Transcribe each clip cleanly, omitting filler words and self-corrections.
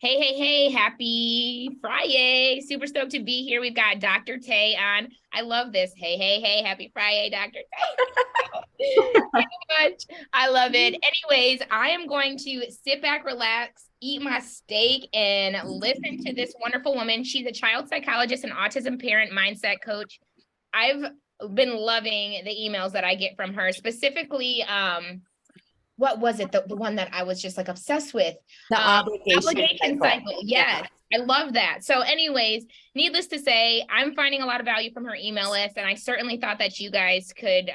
Hey, happy Friday. Super stoked to be here. We've got Dr. Tay on. I love this. Hey, happy Friday, Dr. Tay. So much. I love it. Anyways, I am going to sit back, relax, eat my steak, and listen to this wonderful woman. She's a child psychologist and autism parent mindset coach. I've been loving the emails that I get from her, specifically, what was it? The one that I was just like obsessed with. The obligation Obligation cycle. cycle. Yeah. Yes. I love that. So, anyways, needless to say, I'm finding a lot of value from her email list. And I certainly thought that you guys could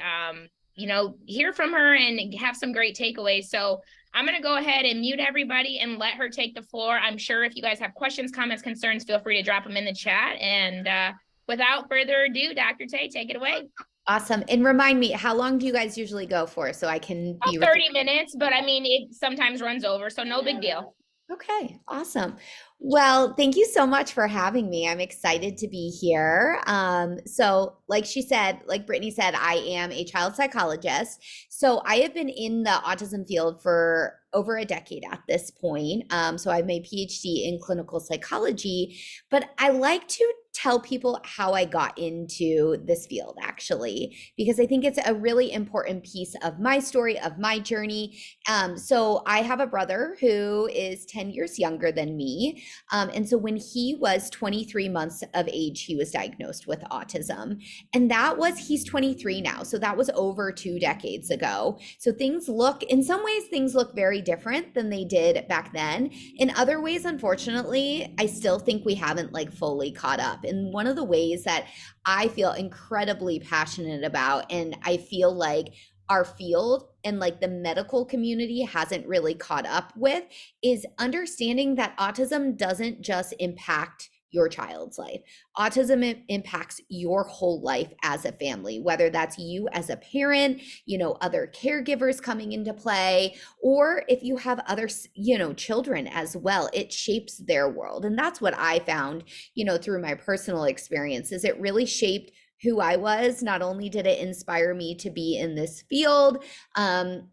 hear from her and have some great takeaways. So I'm gonna go ahead and mute everybody and let her take the floor. I'm sure if you guys have questions, comments, concerns, feel free to drop them in the chat. And without further ado, Dr. Tay, take it away. Awesome. And remind me, how long do you guys usually go for so I can be About 30 minutes, but I mean, it sometimes runs over, so no big deal. Okay, awesome. Well, thank you so much for having me. I'm excited to be here. So like she said, like Brittany said, I am a child psychologist. So I have been in the autism field for over a decade at this point. So I have my PhD in clinical psychology, but I like to tell people how I got into this field actually, because I think it's a really important piece of my story, of my journey. So I have a brother who is 10 years younger than me. And so when he was 23 months of age, he was diagnosed with autism. And he's 23 now. So that was over 2 decades ago. So in some ways, things look very different than they did back then. In other ways, unfortunately, I still think we haven't like fully caught up. And one of the ways that I feel incredibly passionate about, and I feel like our field and like the medical community hasn't really caught up with, is understanding that autism doesn't just impact your child's life. Autism impacts your whole life as a family, whether that's you as a parent, other caregivers coming into play, or if you have other, children as well, it shapes their world. And that's what I found, through my personal experiences. It really shaped who I was. Not only did it inspire me to be in this field, and,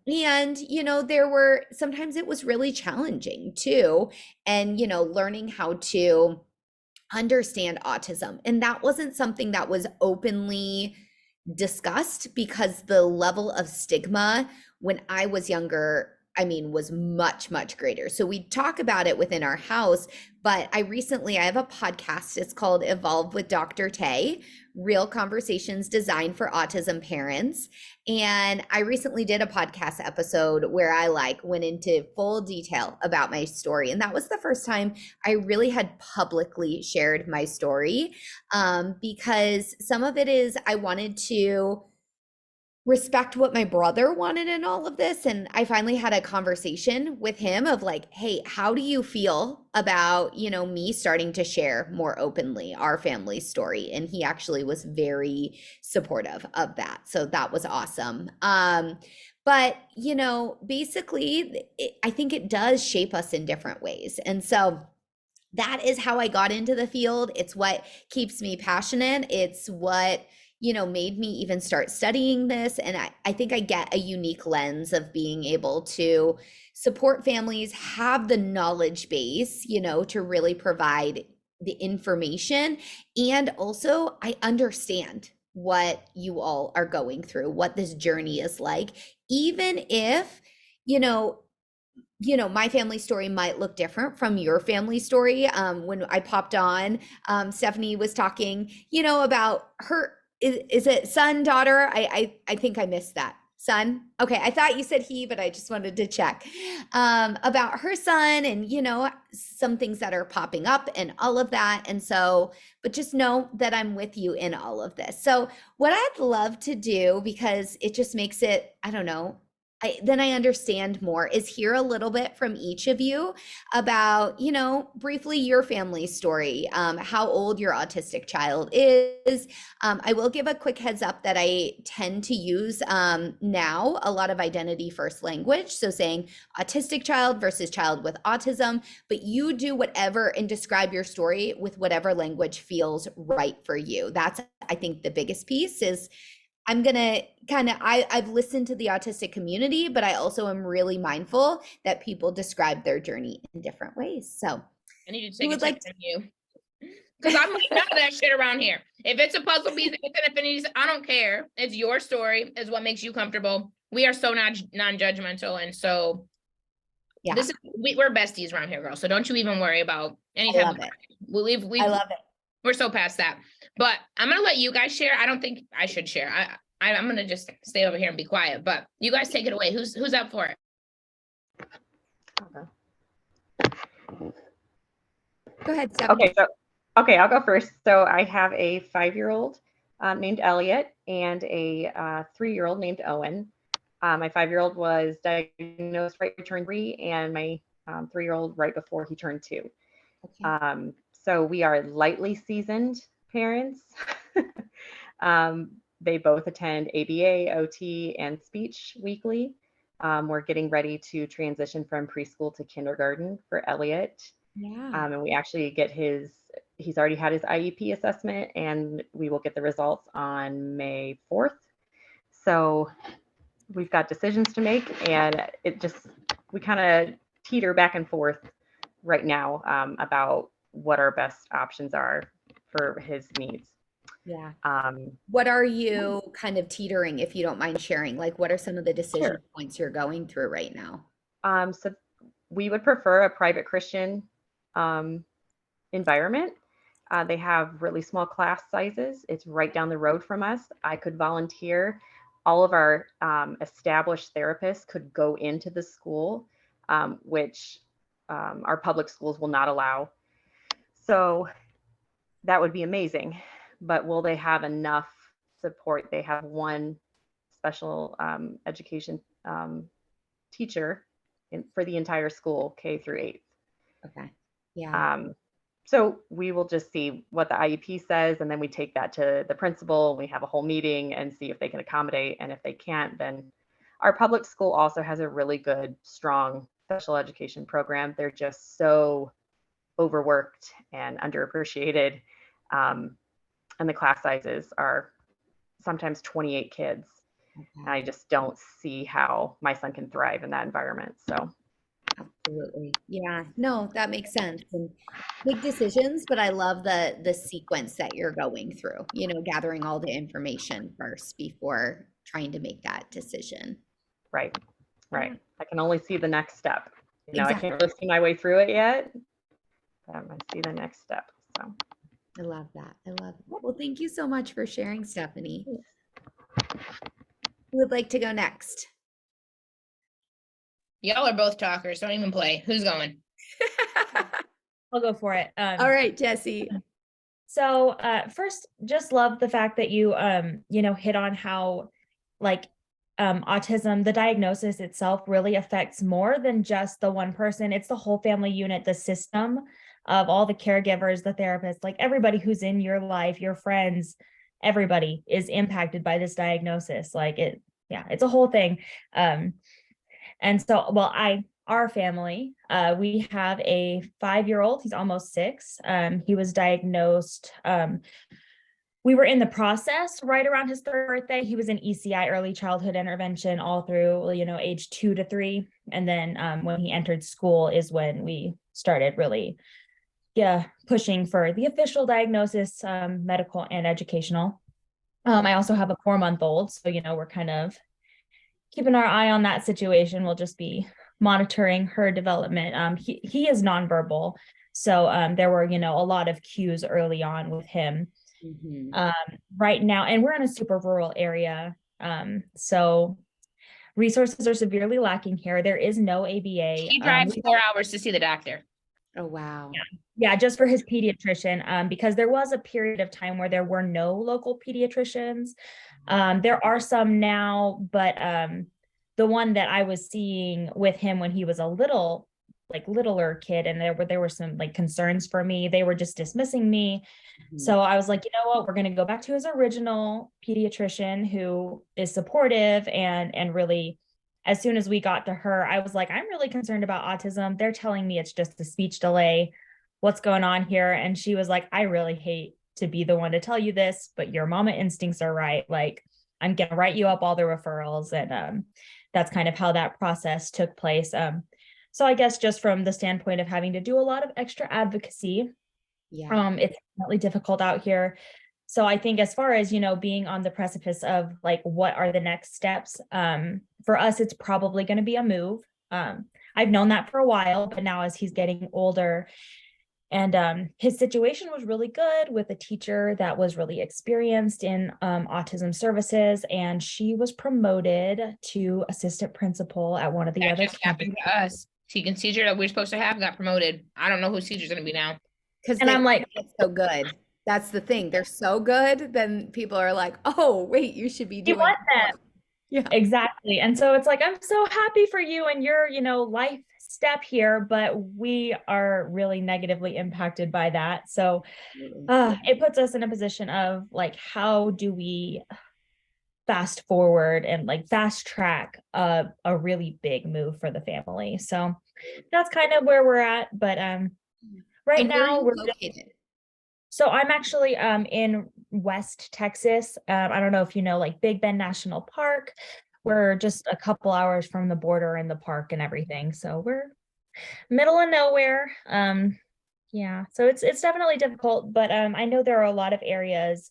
sometimes it was really challenging too. And, learning how to understand autism. And that wasn't something that was openly discussed because the level of stigma when I was younger, I mean, was much, much greater. So we talk about it within our house, but I have a podcast. It's called Evolve with Dr. Tay, Real Conversations Designed for Autism Parents. And I recently did a podcast episode where I went into full detail about my story. And that was the first time I really had publicly shared my story, because some of it is I wanted to respect what my brother wanted in all of this. And I finally had a conversation with him of like, hey, how do you feel about, me starting to share more openly our family story? And he actually was very supportive of that. So that was awesome. But, basically, I think it does shape us in different ways. And so that is how I got into the field. It's what keeps me passionate. It's what, made me even start studying this. And I think I get a unique lens of being able to support families, have the knowledge base, to really provide the information. And also, I understand what you all are going through, what this journey is like, even if, you know, my family story might look different from your family story. When I popped on, Stephanie was talking, about her, is it son, daughter? I think I missed that. Son. Okay. I thought you said he, but I just wanted to check, about her son and, some things that are popping up and all of that. And so, but just know that I'm with you in all of this. So what I'd love to do, because it just makes it, I don't know, then I understand more, is hear a little bit from each of you about, briefly your family story, how old your autistic child is. I will give a quick heads up that I tend to use, now a lot of identity first language. So saying autistic child versus child with autism, but you do whatever and describe your story with whatever language feels right for you. That's, I think, the biggest piece is I'm gonna I've listened to the autistic community, but I also am really mindful that people describe their journey in different ways. So I need to Who take a would like tip from you. Because I'm like, none of that shit around here. If it's a puzzle piece, if it's an affinity, I don't care. It's your story, is what makes you comfortable. We are so non-judgmental, and so Yeah, this is we're besties around here, girl. So don't you even worry about any I type love of. it. We I love it. we're so past that. But I'm gonna let you guys share. I don't think I should share. I'm gonna just stay over here and be quiet. But you guys take it away. Who's up for it? Go ahead, Stephanie. Okay, I'll go first. So I have a 5-year-old named Elliot and a 3-year-old named Owen. My 5-year-old was diagnosed right before he turned 3, and my 3-year-old right before he turned 2. Okay. So we are lightly seasoned parents. They both attend ABA, OT, and speech weekly. We're getting ready to transition from preschool to kindergarten for Elliot. Yeah. And we actually get he's already had his IEP assessment, and we will get the results on May 4th. So we've got decisions to make, and we kind of teeter back and forth right now about what our best options are for his needs. Yeah. What are you kind of teetering, if you don't mind sharing? Like, what are some of the decision points you're going through right now? So we would prefer a private Christian environment. They have really small class sizes. It's right down the road from us. I could volunteer. All of our established therapists could go into the school, which our public schools will not allow. So that would be amazing. But will they have enough support? They have one special education teacher for the entire school, K through 8th. Okay. Yeah. So we will just see what the IEP says, and then we take that to the principal. We have a whole meeting and see if they can accommodate. And if they can't, then our public school also has a really good, strong special education program. They're just so overworked and underappreciated. And the class sizes are sometimes 28 kids. Okay. And I just don't see how my son can thrive in that environment. So absolutely. Yeah, no, that makes sense. And big decisions, but I love the sequence that you're going through, gathering all the information first before trying to make that decision. Right. Right. I can only see the next step. Exactly. I can't really see my way through it yet. But I'm going to see the next step. So I love that. I love it. Well, thank you so much for sharing, Stephanie. Who would like to go next? Y'all are both talkers. Don't even play. Who's going? I'll go for it. All right, Jessie. So first, just love the fact that you, hit on how autism, the diagnosis itself really affects more than just the one person. It's the whole family unit, the system of all the caregivers, the therapists, like everybody who's in your life, your friends, everybody is impacted by this diagnosis. It's a whole thing. And so, our family, we have a 5-year-old, he's almost 6. He was diagnosed, we were in the process right around his 3rd birthday. He was in ECI, early childhood intervention, all through, age 2 to 3. And then when he entered school is when we started really pushing for the official diagnosis, medical and educational. I also have a 4-month-old, so, we're kind of keeping our eye on that situation. We'll just be monitoring her development. He is nonverbal. So there were, a lot of cues early on with him. Mm-hmm. Right now, and we're in a super rural area. So resources are severely lacking here. There is no ABA. He drives 4 hours to see the doctor. Oh, wow. Yeah, just for his pediatrician, because there was a period of time where there were no local pediatricians. There are some now, but the one that I was seeing with him when he was a littler kid, and there were some concerns for me. They were just dismissing me. Mm-hmm. So I was like, you know what, we're going to go back to his original pediatrician who is supportive and really, as soon as we got to her, I was like, I'm really concerned about autism. They're telling me it's just a speech delay. What's going on here? And she was like, I really hate to be the one to tell you this, but your mama instincts are right. I'm going to write you up all the referrals. And that's kind of how that process took place. So I guess just from the standpoint of having to do a lot of extra advocacy, Yeah. it's definitely difficult out here. So I think as far as, being on the precipice of like, what are the next steps? For us, it's probably going to be a move. I've known that for a while, but now as he's getting older, and his situation was really good with a teacher that was really experienced in autism services, and she was promoted to assistant principal at one of the That other just happened campuses. to us. Teacher that we're supposed to have got promoted. I don't know who teacher's gonna be now. Because And they I'm like, get so good. That's the thing. They're so good, then people are like, oh, wait, you should be you doing want more. them. Yeah. Exactly. And so it's like, I'm so happy for you and your, life step here, but we are really negatively impacted by that. So it puts us in a position of like, how do we fast forward and like fast track a really big move for the family? So that's kind of where we're at. But right And where are now you we're located? so I'm actually in West Texas. I don't know if you know, like Big Bend National Park. We're just a couple hours from the border and the park and everything. So we're middle of nowhere. Yeah, so it's definitely difficult, but I know there are a lot of areas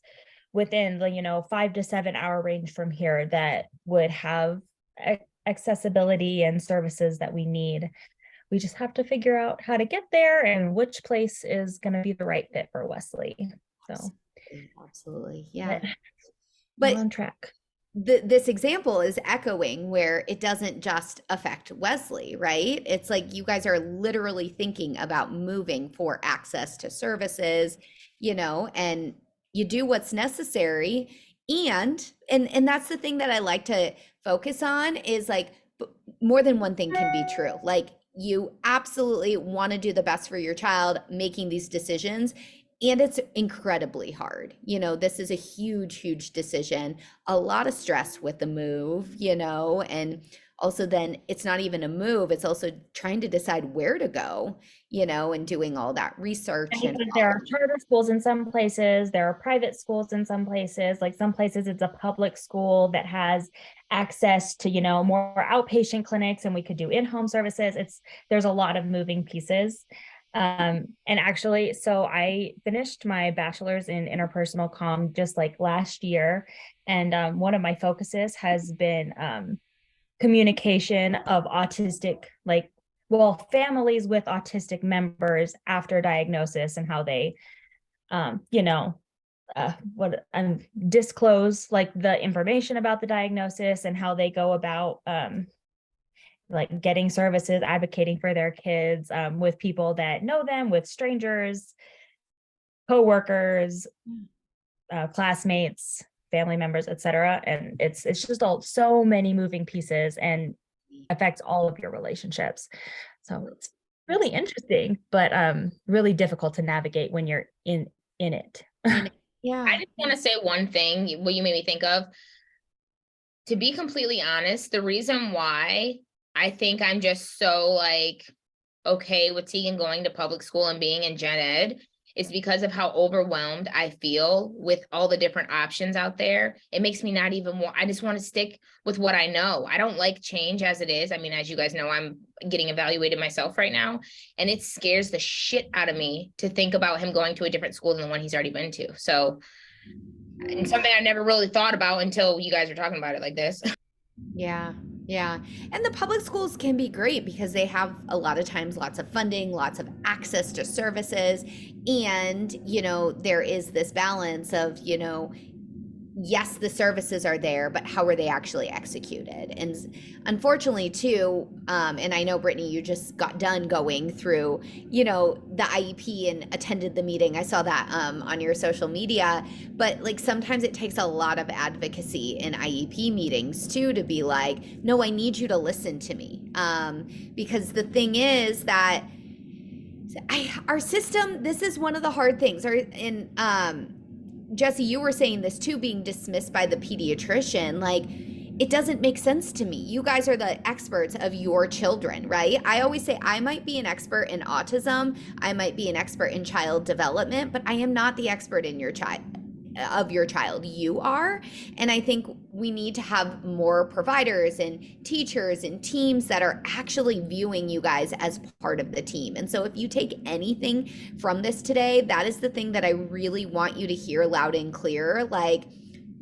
within the 5 to 7 hour range from here that would have accessibility and services that we need. We just have to figure out how to get there and which place is going to be the right fit for Wesley. So Absolutely. Yeah. we're But on track. this example is echoing where it doesn't just affect Wesley, right? It's like you guys are literally thinking about moving for access to services, and you do what's necessary. And that's the thing that I like to focus on is like more than one thing can be true. Like you absolutely want to do the best for your child, making these decisions. And it's incredibly hard. This is a huge, huge decision, a lot of stress with the move, and also then it's not even a move. It's also trying to decide where to go, and doing all that research. And Because there are charter schools in some places, there are private schools in some places. Like some places, it's a public school that has access to, more outpatient clinics, and we could do in-home services. There's a lot of moving pieces. And actually, so I finished my bachelor's in interpersonal comm just like last year. And one of my focuses has been communication of autistic, families with autistic members after diagnosis, and how they, disclose like the information about the diagnosis and how they go about like getting services, advocating for their kids, with people that know them, with strangers, coworkers, classmates, family members, etc. And it's just so many moving pieces and affects all of your relationships. So it's really interesting, but really difficult to navigate when you're in it. Yeah. I just want to say one thing, what you made me think of. To be completely honest, the reason why I think I'm just so like okay with Tegan going to public school and being in gen ed is because of how overwhelmed I feel with all the different options out there. It makes me not even want, I just want to stick with what I know. I don't like change as it is. I mean, as you guys know, I'm getting evaluated myself right now, and it scares the shit out of me to think about him going to a different school than the one he's already been to. So, and something I never really thought about until you guys were talking about it like this. Yeah. Yeah. And the public schools can be great because they have a lot of times lots of funding, lots of access to services. And, there is this balance of, yes, the services are there, but how are they actually executed? And unfortunately, too, and I know, Brittany, you just got done going through, the IEP and attended the meeting. I saw that on your social media. But like sometimes it takes a lot of advocacy in IEP meetings, too, to be like, no, I need you to listen to me. Because the thing is that our system, this is one of the hard things. Jesse, you were saying this too, being dismissed by the pediatrician. Like, it doesn't make sense to me. You guys are the experts of your children, right? I always say I might be an expert in autism. I might be an expert in child development, but I am not the expert in your child. of your child. You are. And I think we need to have more providers and teachers and teams that are actually viewing you guys as part of the team. And so if you take anything from this today, that is the thing that I really want you to hear loud and clear. Like,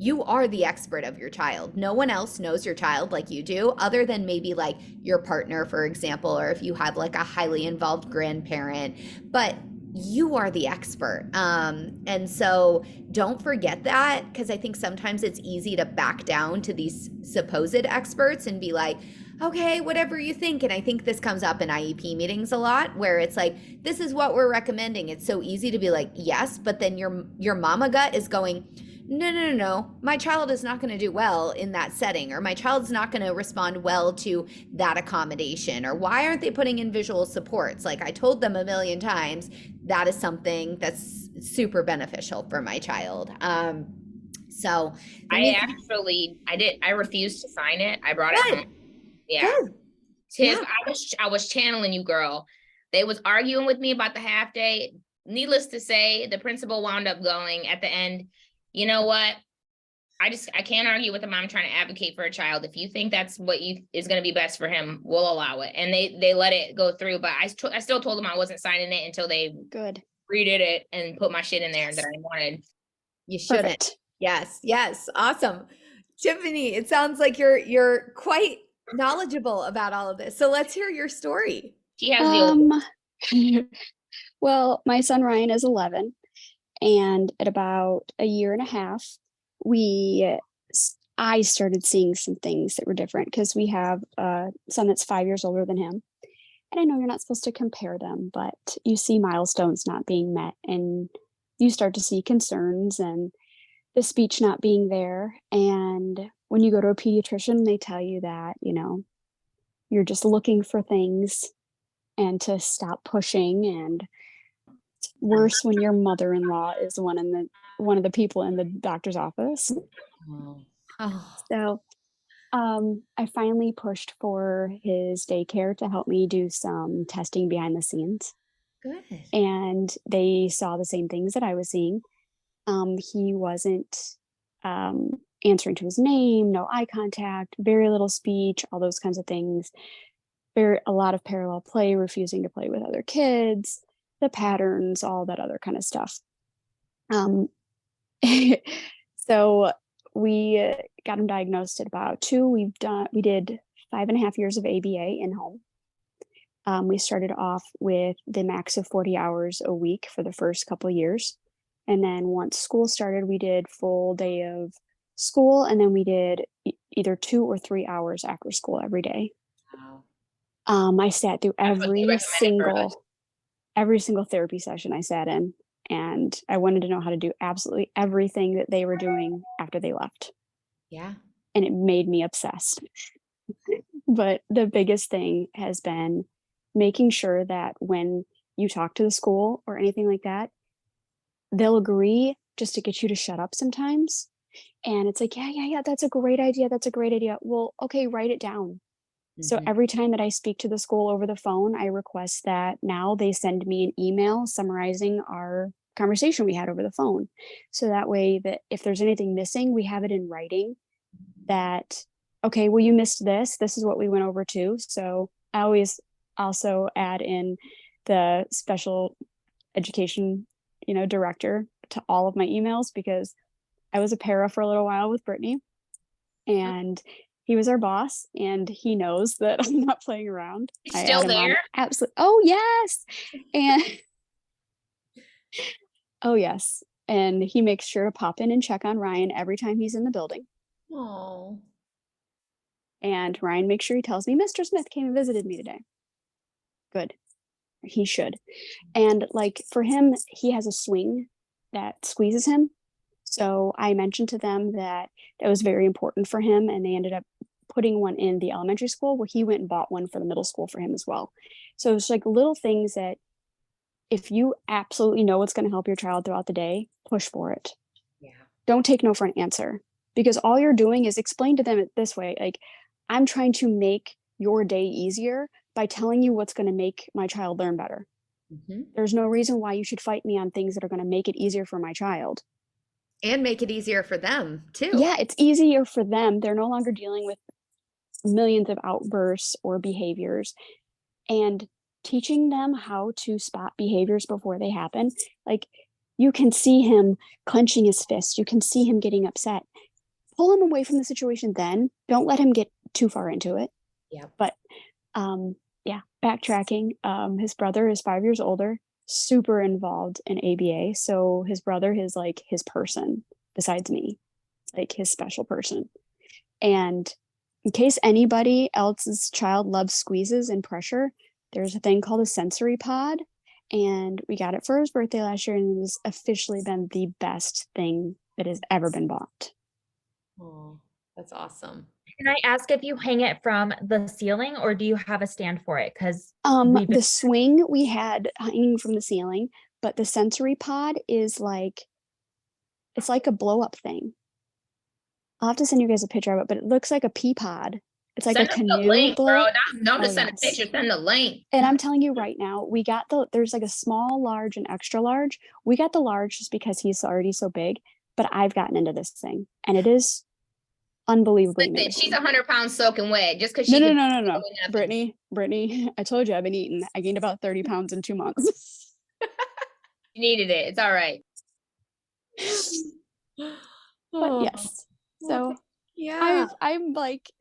you are the expert of your child. No one else knows your child like you do, other than maybe like your partner, for example, or if you have like a highly involved grandparent. But you are the expert. And so don't forget that, because I think sometimes it's easy to back down to these supposed experts and be like, okay, whatever you think. And I think this comes up in IEP meetings a lot, where it's like, this is what we're recommending. It's so easy to be like, yes, but then your mama gut is going, no, my child is not going to do well in that setting, or my child's not going to respond well to that accommodation, or why aren't they putting in visual supports? Like, I told them a million times, that is something that's super beneficial for my child. So I refused to sign it. I brought it home. Yeah. Good. Tiff, Yeah. I was channeling you, girl. They was arguing with me about the half day. Needless to say, the principal wound up going at the end. You know what? I can't argue with a mom trying to advocate for a child. If you think that's what is going to be best for him, we'll allow it. And they let it go through. But I still told them I wasn't signing it until they redid it and put my shit in there that I wanted. You shouldn't. Perfect. Yes. Awesome. Tiffany, it sounds like you're quite knowledgeable about all of this. So let's hear your story. She has well, my son Ryan is 11. And at about a year and a half, I started seeing some things that were different, because we have a son that's 5 years older than him. And I know you're not supposed to compare them, but you see milestones not being met, and you start to see concerns and the speech not being there. And when you go to a pediatrician, they tell you that, you're just looking for things and to stop pushing. And it's worse when your mother-in-law is one of the people in the doctor's office. So I finally pushed for his daycare to help me do some testing behind the scenes. Good. And they saw the same things that I was seeing. He wasn't answering to his name, no eye contact, very little speech, all those kinds of things. A lot of parallel play, refusing to play with other kids, the patterns, all that other kind of stuff. So we got him diagnosed at about 2. We did 5.5 years of ABA in home. We started off with the max of 40 hours a week for the first couple of years. And then once school started, we did full day of school. And then we did either 2 or 3 hours after school every day. Wow. I sat through every single therapy session I sat in. And I wanted to know how to do absolutely everything that they were doing after they left. Yeah. And it made me obsessed. But the biggest thing has been making sure that when you talk to the school or anything like that, they'll agree just to get you to shut up sometimes. And it's like, yeah, that's a great idea. That's a great idea. Well, okay, write it down. So every time that I speak to the school over the phone, I request that now they send me an email summarizing our conversation we had over the phone. So that way that if there's anything missing, we have it in writing that, okay, well, you missed this. This is what we went over too. So I always also add in the special education, director to all of my emails, because I was a para for a little while with Brittany, and he was our boss, and he knows that I'm not playing around. He's still there? Absolutely. Oh, yes. And oh, yes. And he makes sure to pop in and check on Ryan every time he's in the building. Oh. And Ryan makes sure he tells me, Mr. Smith came and visited me today. Good. He should. And like for him, he has a swing that squeezes him. So I mentioned to them that was very important for him, and they ended up putting one in the elementary school, where he went and bought one for the middle school for him as well. So it's like little things that if you absolutely know what's going to help your child throughout the day, push for it. Yeah. Don't take no for an answer, because all you're doing is explain to them this way. Like, I'm trying to make your day easier by telling you what's going to make my child learn better. There's no reason why you should fight me on things that are going to make it easier for my child. And make it easier for them too. Yeah, it's easier for them. They're no longer dealing with millions of outbursts or behaviors, and teaching them how to spot behaviors before they happen. Like, you can see him clenching his fist, you can see him getting upset. Pull him away from the situation then. Don't let him get too far into it. Yeah. But yeah, backtracking. His brother is 5 years older, super involved in ABA. So his brother is like his person besides me, like his special person. And in case anybody else's child loves squeezes and pressure, there's a thing called a sensory pod. And we got it for his birthday last year, and it has officially been the best thing that has ever been bought. Oh, that's awesome. Can I ask if you hang it from the ceiling or do you have a stand for it? Because we've been The swing we had hanging from the ceiling, but the sensory pod is like, it's like a blow up thing. I'll have to send you guys a picture of it, but it looks like a pea pod. It's like Send a us the canoe link, blow. bro. Don't Oh, just send a yes. picture, send the link. And I'm telling you right now, we got there's like a small, large, and extra large. We got the large just because he's already so big, but I've gotten into this thing and it is unbelievably Listen, amazing. she's 100 pounds soaking wet just because No, she no, can. no, no, no. doing nothing. Brittany, I told you I've been eating. I gained about 30 pounds in 2 months. You needed it. It's all right. But Oh, yes. So yeah. I'm like,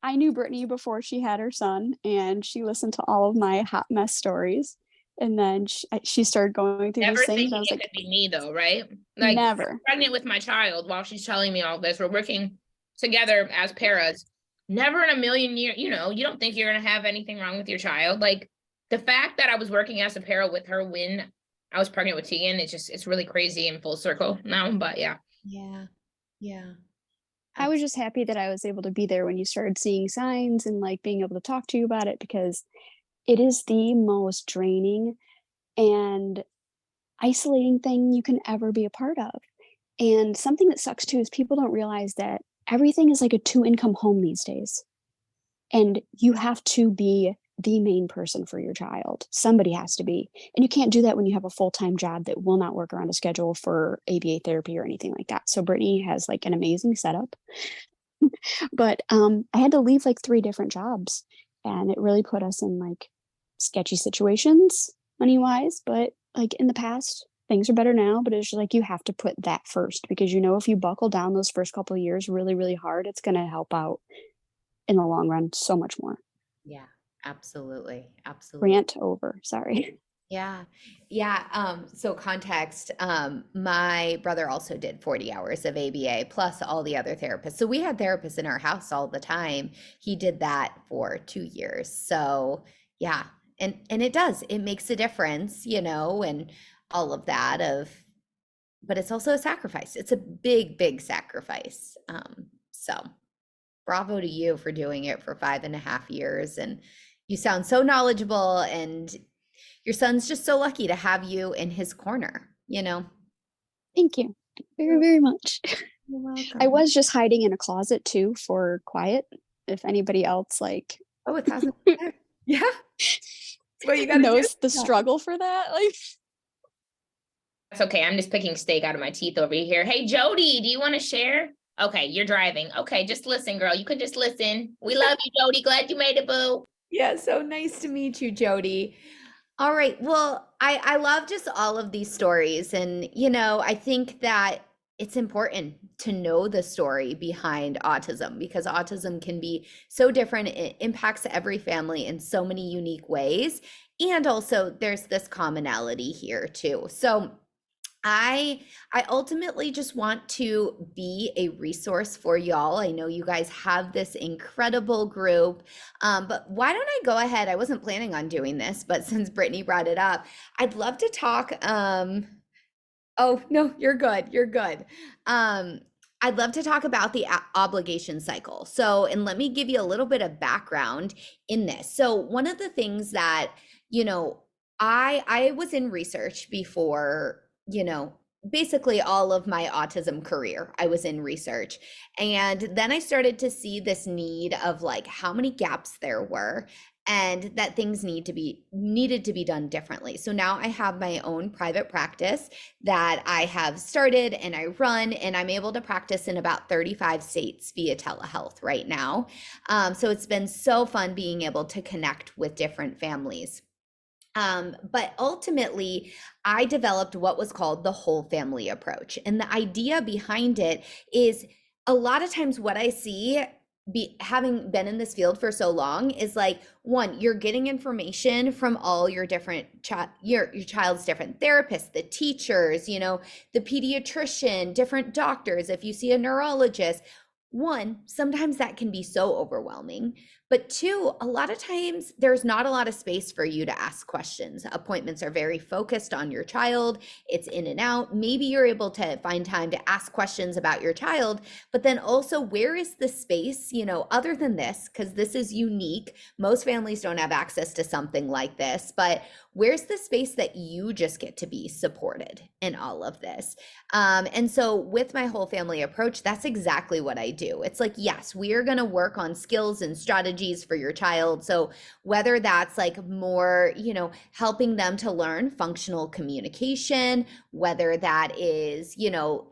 I knew Brittany before she had her son, and she listened to all of my hot mess stories. And then she started going through Never these things. thinking I was it like, could be me though, right? Like never. pregnant with my child while she's telling me all this. We're working together as paras. Never in a million years, you don't think you're gonna have anything wrong with your child. Like the fact that I was working as a para with her when I was pregnant with Tegan, it's really crazy in full circle now. But yeah. Yeah. Yeah. I was just happy that I was able to be there when you started seeing signs and like being able to talk to you about it, because it is the most draining and isolating thing you can ever be a part of. And something that sucks too is people don't realize that everything is like a 2-income home these days. And you have to be the main person for your child. Somebody has to be. And you can't do that when you have a full-time job that will not work around a schedule for ABA therapy or anything like that. So Brittany has like an amazing setup. But I had to leave like 3 different jobs, and it really put us in like sketchy situations money-wise. But like in the past, things are better now, but it's just like you have to put that first, because if you buckle down those first couple of years really, really hard, it's going to help out in the long run so much more. Yeah, absolutely. Absolutely. Rant over. Sorry. Yeah. Yeah. So context, my brother also did 40 hours of ABA plus all the other therapists. So we had therapists in our house all the time. He did that for 2 years. So yeah. And it makes a difference, and all of that but it's also a sacrifice. It's a big, big sacrifice. So bravo to you for doing it for 5.5 years. And you sound so knowledgeable, and your son's just so lucky to have you in his corner, Thank you very, very much. You're welcome. I was just hiding in a closet too for quiet. If anybody else like Oh, it hasn't. Yeah. Well, you gotta knows the struggle for that. Like, That's okay. I'm just picking steak out of my teeth over here. Hey, Jody, do you want to share? Okay, you're driving. Okay, just listen, girl. You could just listen. We love you, Jody. Glad you made it, boo. Yeah, so nice to meet you, Jody. All right. Well, I love just all of these stories. And, I think that it's important to know the story behind autism, because autism can be so different. It impacts every family in so many unique ways. And also there's this commonality here too. So I ultimately just want to be a resource for y'all. I know you guys have this incredible group, but why don't I go ahead? I wasn't planning on doing this, but since Brittany brought it up, I'd love to talk. Oh no, you're good. You're good. I'd love to talk about the obligation cycle. So, and let me give you a little bit of background in this. So, one of the things that I was in research before. Basically all of my autism career, I was in research. And then I started to see this need of like how many gaps there were. and that things needed to be done differently. So now I have my own private practice that I have started and I run, and I'm able to practice in about 35 states via telehealth right now. So it's been so fun being able to connect with different families. But ultimately, I developed what was called the whole family approach. And the idea behind it is a lot of times what I see, having been in this field for so long, is like, one, you're getting information from all your different your child's different therapists, the teachers, the pediatrician, different doctors. If you see a neurologist, one, sometimes that can be so overwhelming. But two, a lot of times there's not a lot of space for you to ask questions. Appointments are very focused on your child. It's in and out. Maybe you're able to find time to ask questions about your child, but then also, where is the space, other than this, because this is unique. Most families don't have access to something like this, but where's the space that you just get to be supported in all of this? And so with my whole family approach, that's exactly what I do. It's like, yes, we are going to work on skills and strategies for your child. So whether that's like more, helping them to learn functional communication, whether that is,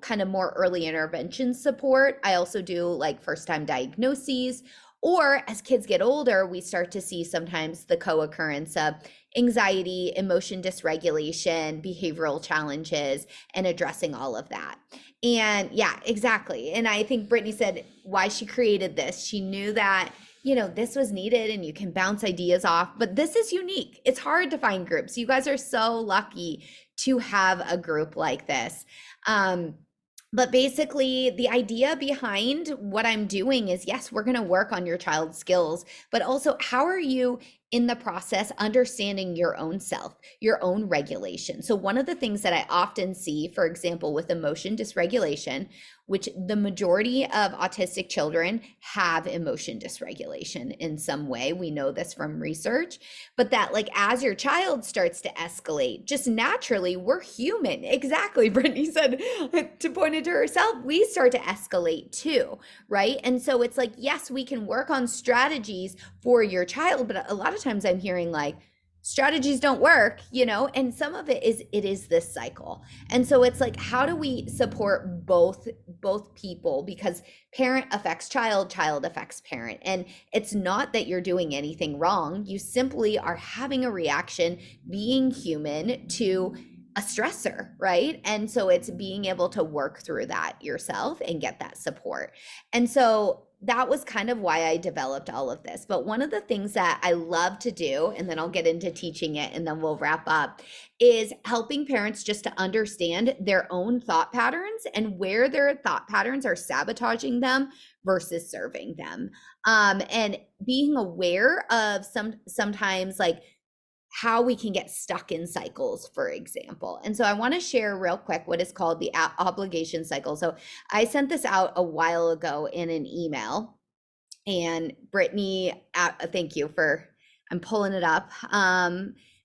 kind of more early intervention support. I also do like first time diagnoses. Or as kids get older, we start to see sometimes the co-occurrence of anxiety, emotion dysregulation, behavioral challenges, and addressing all of that. And yeah, exactly. And I think Brittany said why she created this. She knew that, this was needed and you can bounce ideas off, but this is unique. It's hard to find groups. You guys are so lucky to have a group like this. But basically, the idea behind what I'm doing is, yes, we're going to work on your child's skills, but also, how are you in the process understanding your own self, your own regulation? So one of the things that I often see, for example, with emotion dysregulation, which the majority of autistic children have emotion dysregulation in some way. We know this from research, but that like as your child starts to escalate, just naturally, we're human. Exactly. Brittany said, to point it to herself, we start to escalate too, right? And so it's like, yes, we can work on strategies for your child, but a lot of times I'm hearing like, strategies don't work, and some of it is this cycle. And so it's like, how do we support both people? Because parent affects child, child affects parent. And it's not that you're doing anything wrong. You simply are having a reaction, being human to a stressor, right? And so it's being able to work through that yourself and get that support. And so that was kind of why I developed all of this. But one of the things that I love to do, and then I'll get into teaching it and then we'll wrap up, is helping parents just to understand their own thought patterns and where their thought patterns are sabotaging them versus serving them. And being aware of sometimes like how we can get stuck in cycles, for example. And so I want to share real quick what is called the obligation cycle. So I sent this out a while ago in an email, and Brittany, thank you for, I'm pulling it up.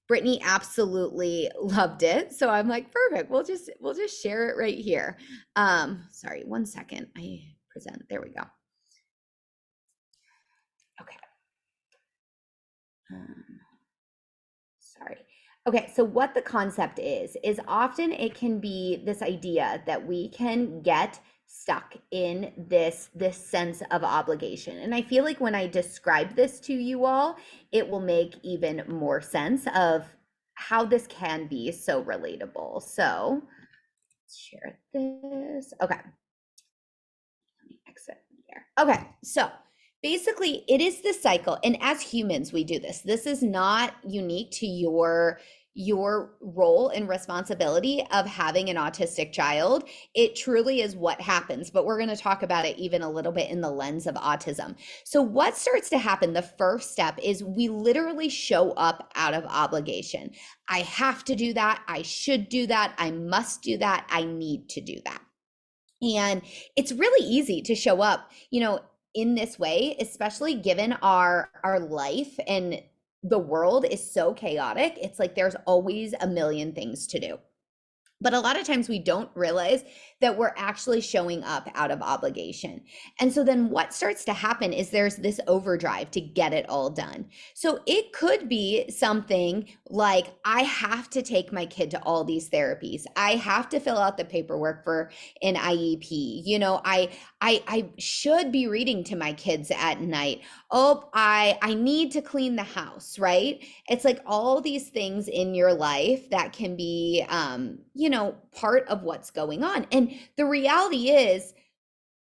Brittany absolutely loved it. So I'm like, perfect. We'll just share it right here. Sorry, one second. I present, there we go. Okay. Sorry. Okay, so what the concept is often it can be this idea that we can get stuck in this sense of obligation. And I feel like when I describe this to you all, it will make even more sense of how this can be so relatable. So let's share this. Okay. Let me exit here. Okay, so basically, it is this cycle. And as humans, we do this. This is not unique to your role and responsibility of having an autistic child. It truly is what happens, but we're going to talk about it even a little bit in the lens of autism. So what starts to happen, the first step is we literally show up out of obligation. I have to do that. I should do that. I must do that. I need to do that. And it's really easy to show up, in this way, especially given our life and the world is so chaotic. It's like there's always a million things to do. But a lot of times we don't realize that we're actually showing up out of obligation. And so then what starts to happen is there's this overdrive to get it all done. So it could be something like, I have to take my kid to all these therapies. I have to fill out the paperwork for an IEP. You know, I should be reading to my kids at night. Oh, I need to clean the house, right? It's like all these things in your life that can be you know, part of what's going on. And the reality is,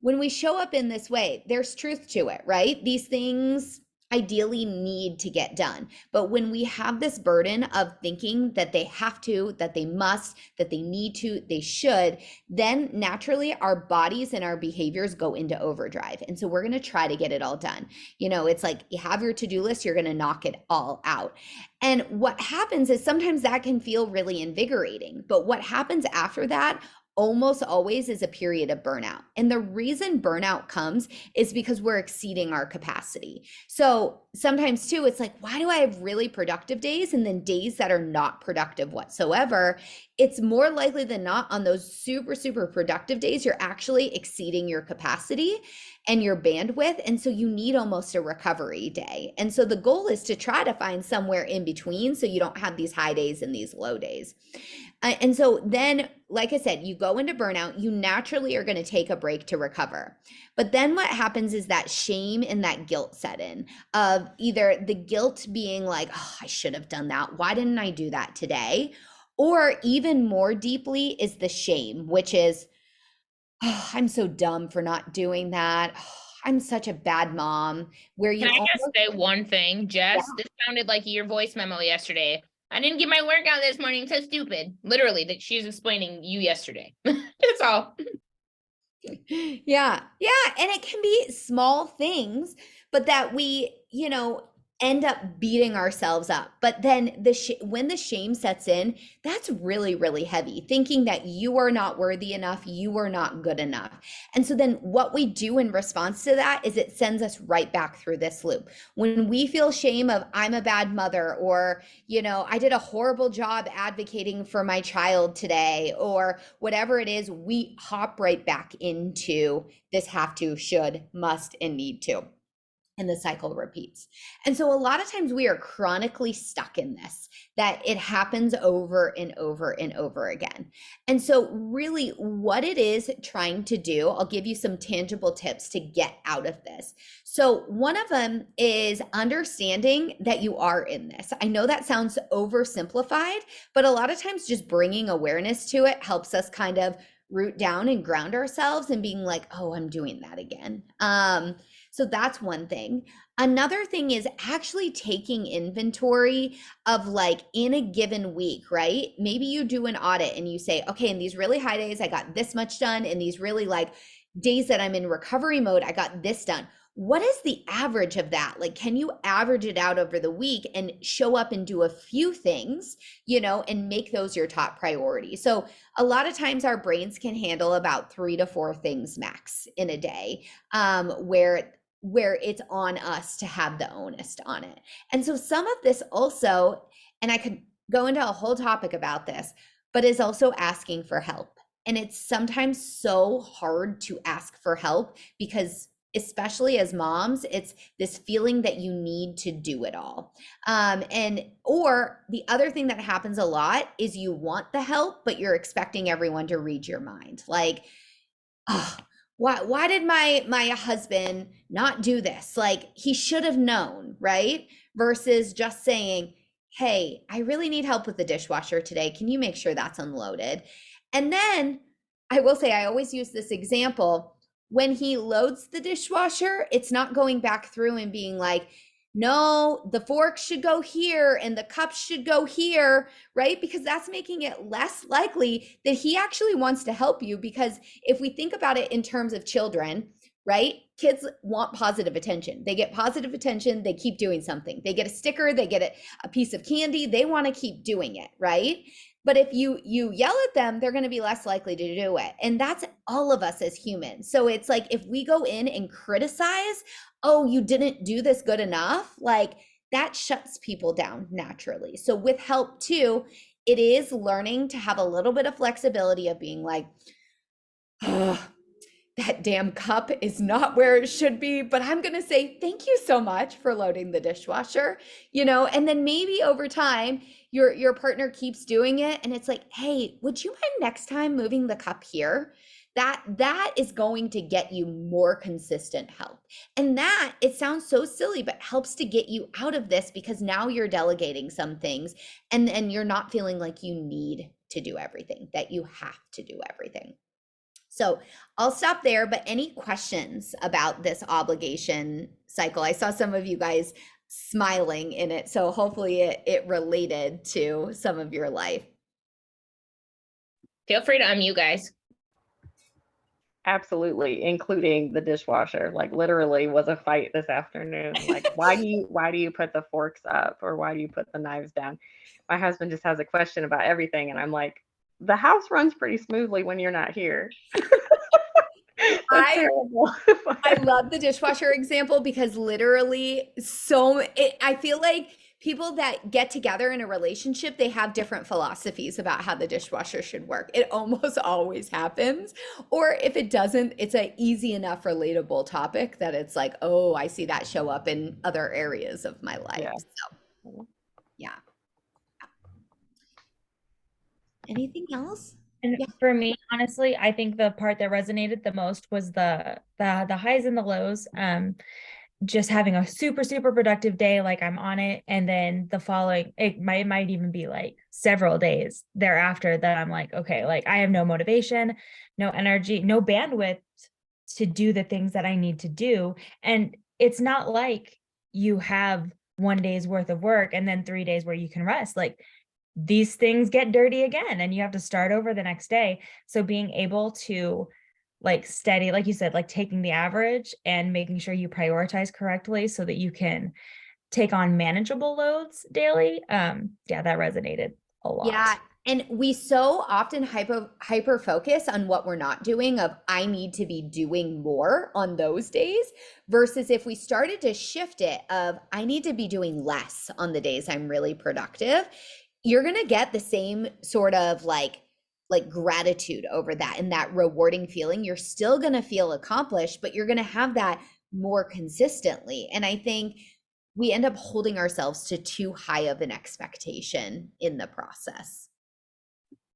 when we show up in this way, there's truth to it, right? These things ideally need to get done. But when we have this burden of thinking that they have to, that they must, that they need to, they should, then naturally our bodies and our behaviors go into overdrive. And so we're going to try to get it all done. You know, it's like you have your to-do list, you're going to knock it all out. And what happens is sometimes that can feel really invigorating. But what happens after that almost always is a period of burnout. And the reason burnout comes is because we're exceeding our capacity. So sometimes too, it's like, why do I have really productive days and then days that are not productive whatsoever? It's more likely than not on those super, super productive days, you're actually exceeding your capacity and your bandwidth. And so you need almost a recovery day. And so the goal is to try to find somewhere in between so you don't have these high days and these low days. And so then, like I said, you go into burnout, you naturally are going to take a break to recover. But then what happens is that shame and that guilt set in, of either the guilt being like, oh, I should have done that. Why didn't I do that today? Or even more deeply is the shame, which is, oh, I'm so dumb for not doing that. Oh, I'm such a bad mom. Where you Can I just say one thing, Jess? Yeah. This sounded like your voice memo yesterday. I didn't get my workout this morning. So stupid. Literally, that she's explaining you yesterday. That's all. Yeah. Yeah. And it can be small things, but that we, you know, end up beating ourselves up. But then when the shame sets in, that's really, really heavy, thinking that you are not worthy enough, you are not good enough. And so then what we do in response to that is it sends us right back through this loop. When we feel shame of, I'm a bad mother, or, you know, I did a horrible job advocating for my child today, or whatever it is, we hop right back into this have to, should, must, and need to. And the cycle repeats. And so a lot of times we are chronically stuck in this, that it happens over and over and over again. And so really what it is trying to do, I'll give you some tangible tips to get out of this. So one of them is understanding that you are in this. I know that sounds oversimplified, but a lot of times just bringing awareness to it helps us kind of root down and ground ourselves and being like, oh, I'm doing that again. So that's one thing. Another thing is actually taking inventory of, like, in a given week, right? Maybe you do an audit and you say, okay, in these really high days, I got this much done. In these really like days that I'm in recovery mode, I got this done. What is the average of that? Like, can you average it out over the week and show up and do a few things, you know, and make those your top priority? So a lot of times our brains can handle about 3 to 4 things max in a day, where it's on us to have the onus on it. And so some of this also, and I could go into a whole topic about this, but is also asking for help. And it's sometimes so hard to ask for help because, especially as moms, it's this feeling that you need to do it all. Or the other thing that happens a lot is you want the help, but you're expecting everyone to read your mind. Like, oh, why did my husband not do this? Like, he should have known, right? Versus just saying, hey, I really need help with the dishwasher today. Can you make sure that's unloaded? And then I will say, I always use this example. When he loads the dishwasher, it's not going back through and being like, no, the fork should go here and the cups should go here, right? Because that's making it less likely that he actually wants to help you. Because if we think about it in terms of children, right? Kids want positive attention. They get positive attention, they keep doing something. They get a sticker, they get a piece of candy, they want to keep doing it, right? But if you yell at them, they're going to be less likely to do it. And that's all of us as humans. So it's like, if we go in and criticize, oh, you didn't do this good enough, like, that shuts people down naturally. So with help too, it is learning to have a little bit of flexibility of being like, oh, that damn cup is not where it should be, but I'm going to say thank you so much for loading the dishwasher, and then maybe over time your partner keeps doing it and it's like, hey, would you mind next time moving the cup here? That is going to get you more consistent help. And that, it sounds so silly, but helps to get you out of this because now you're delegating some things and you're not feeling like you need to do everything, that you have to do everything. So I'll stop there, but any questions about this obligation cycle? I saw some of you guys smiling in it, so hopefully it related to some of your life. Feel free to unmute, guys. Absolutely, including the dishwasher. Like literally was a fight this afternoon. Like, why do you put the forks up or why do you put the knives down? My husband just has a question about everything, and I'm like, the house runs pretty smoothly when you're not here. I love the dishwasher example because literally I feel like people that get together in a relationship, they have different philosophies about how the dishwasher should work. It almost always happens. Or if it doesn't, it's an easy enough relatable topic that it's like, oh, I see that show up in other areas of my life. Yeah. So, yeah. Anything else? And for me, honestly, I think the part that resonated the most was the highs and the lows. Just having a super, super productive day, like I'm on it. And then the following, it might even be like several days thereafter that I'm like, okay, like I have no motivation, no energy, no bandwidth to do the things that I need to do. And it's not like you have 1 day's worth of work and then 3 days where you can rest. Like these things get dirty again and you have to start over the next day. So being able to like steady, like you said, like taking the average and making sure you prioritize correctly so that you can take on manageable loads daily. Yeah, that resonated a lot. Yeah. And we so often hyper focus on what we're not doing of I need to be doing more on those days versus if we started to shift it of I need to be doing less on the days I'm really productive, you're going to get the same sort of like gratitude over that and that rewarding feeling. You're still going to feel accomplished, but you're going to have that more consistently. And I think we end up holding ourselves to too high of an expectation in the process.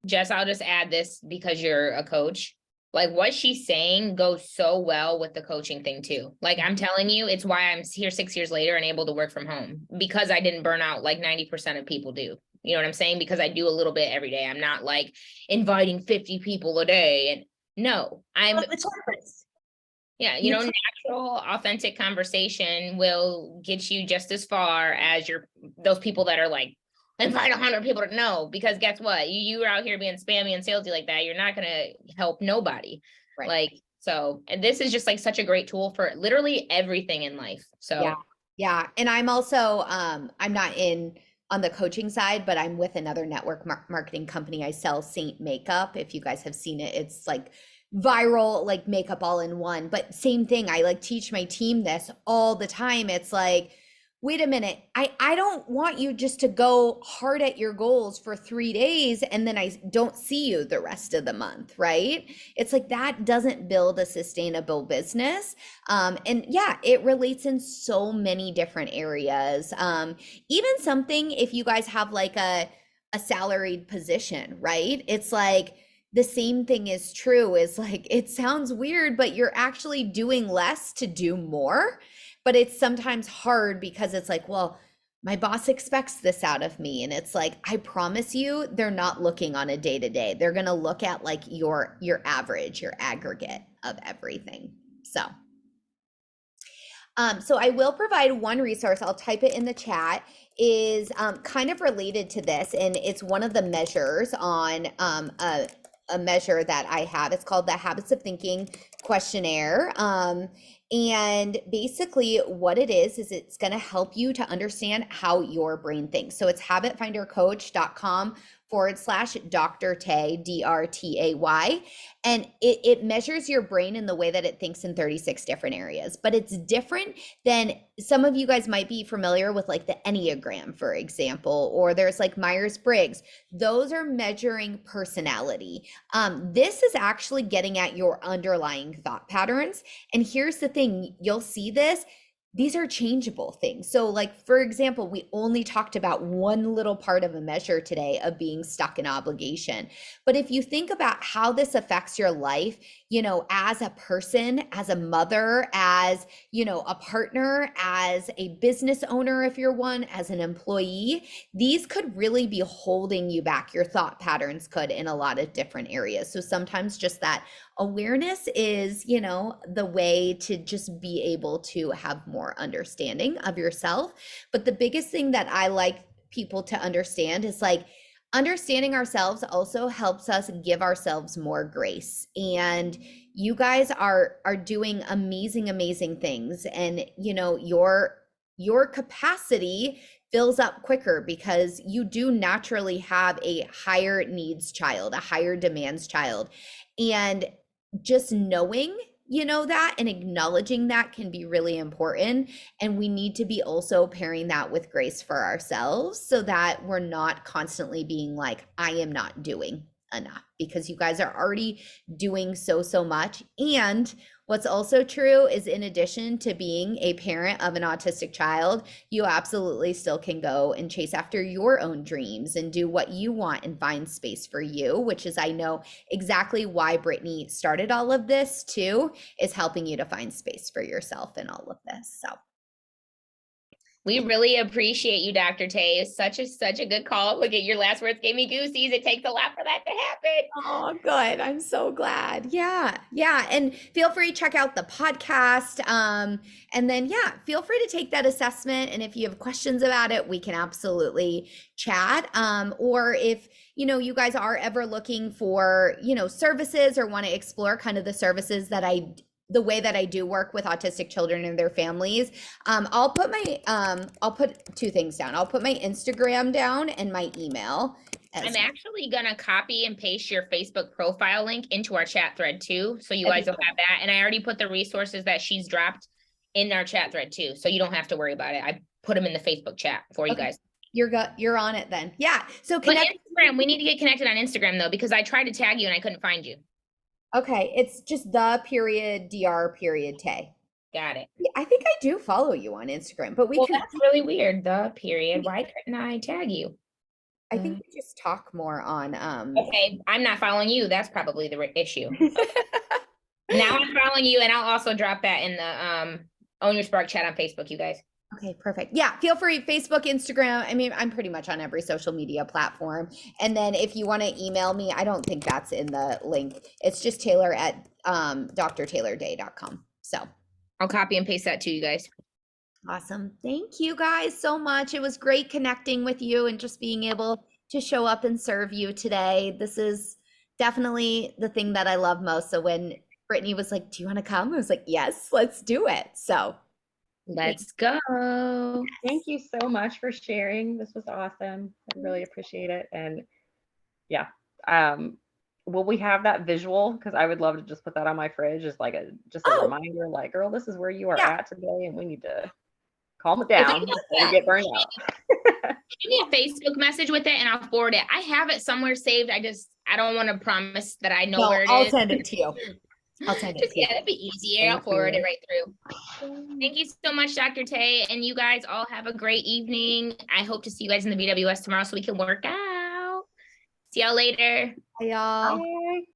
Jess, I'll just add this because you're a coach. Like what she's saying goes so well with the coaching thing too. Like I'm telling you, it's why I'm here 6 years later and able to work from home because I didn't burn out like 90% of people do. You know what I'm saying? Because I do a little bit every day. I'm not like inviting 50 people a day. And no, I'm yeah, natural, authentic conversation will get you just as far as those people that are like, invite 100 people to know, because guess what? You are out here being spammy and salesy like that. You're not going to help nobody. Right. Like, so, and this is just like such a great tool for literally everything in life. So yeah. And I'm also, I'm not on the coaching side, but I'm with another network marketing company. I sell Saint Makeup. If you guys have seen it, it's like viral, like makeup all in one, but same thing. I like teach my team this all the time. It's like, wait a minute. I don't want you just to go hard at your goals for 3 days and then I don't see you the rest of the month, right? It's like that doesn't build a sustainable business. And yeah, it relates in so many different areas. Even something, if you guys have like a salaried position, right? It's like, the same thing is true. Is like, it sounds weird, but you're actually doing less to do more. But it's sometimes hard because it's like, well, my boss expects this out of me. And it's like, I promise you, they're not looking on a day-to-day. They're going to look at like your average, your aggregate of everything. So I will provide one resource. I'll type it in the chat, is kind of related to this. And it's one of the measures on a measure that I have. It's called the Habits of Thinking questionnaire. And basically what it is it's going to help you to understand how your brain thinks. So it's habitfindercoach.com Dr. Tay, DRTAY. And it measures your brain in the way that it thinks in 36 different areas. But it's different than some of you guys might be familiar with, like the Enneagram, for example, or there's like Myers-Briggs. Those are measuring personality. This is actually getting at your underlying thought patterns. And here's the thing, you'll see this. These are changeable things. So like, for example, we only talked about one little part of a measure today of being stuck in obligation. But if you think about how this affects your life, you know, as a person, as a mother, as, you know, a partner, as a business owner, if you're one, as an employee, these could really be holding you back. Your thought patterns could in a lot of different areas. So sometimes just that awareness is, you know, the way to just be able to have more understanding of yourself. But the biggest thing that I like people to understand is like, understanding ourselves also helps us give ourselves more grace. And you guys are doing amazing things. And you know, your capacity fills up quicker because you do naturally have a higher needs child, a higher demands child. And just knowing, you know, that and acknowledging that can be really important. And we need to be also pairing that with grace for ourselves so that we're not constantly being like, I am not doing enough, because you guys are already doing so much. And what's also true is, in addition to being a parent of an autistic child, you absolutely still can go and chase after your own dreams and do what you want and find space for you, which is, I know exactly why Brittany started all of this too, is helping you to find space for yourself in all of this. So we really appreciate you, Dr. Tay. It's such a good call. Look at your last words gave me goosies. It takes a lot for that to happen. Oh, good. I'm so glad. Yeah. And feel free to check out the podcast. And then, feel free to take that assessment. And if you have questions about it, we can absolutely chat. Or if, you know, you guys are ever looking for, you know, services or want to explore kind of the services that the way that I do work with autistic children and their families, I'll put two things down. I'll put my Instagram down and my email. I'm actually gonna copy and paste your Facebook profile link into our chat thread too, so you guys will have that. And I already put the resources that she's dropped in our chat thread too, so you don't have to worry about it. I put them in the Facebook chat for you guys. You're on it then. Yeah. So Instagram, we need to get connected on Instagram though, because I tried to tag you and I couldn't find you. Okay, it's just _Tay. Got it. I think I do follow you on Instagram, but that's really weird. Why couldn't I tag you? I think we just talk more on Okay, I'm not following you. That's probably the issue. Now I'm following you, and I'll also drop that in the Own Your Spark chat on Facebook, you guys. Okay, perfect. Yeah, feel free, Facebook, Instagram. I mean, I'm pretty much on every social media platform. And then if you want to email me, I don't think that's in the link. It's just Taylor at drtaylorday.com. So I'll copy and paste that to you guys. Awesome. Thank you guys so much. It was great connecting with you and just being able to show up and serve you today. This is definitely the thing that I love most. So when Brittany was like, do you want to come? I was like, yes, let's do it. So let's go. Thank you so much for sharing. This was awesome. I really appreciate it. And yeah, will we have that visual? Because I would love to just put that on my fridge as like a reminder, like, girl, this is where you are at today, and we need to calm it down before we get burned out. Give me a Facebook message with it and I'll forward it. I have it somewhere saved. I don't want to promise that I know where it is. I'll send it to you. It'd be easier. I'll forward it right through. Thank you so much, Dr. Tay. And you guys all have a great evening. I hope to see you guys in the BWS tomorrow so we can work out. See y'all later. Bye, y'all. Bye.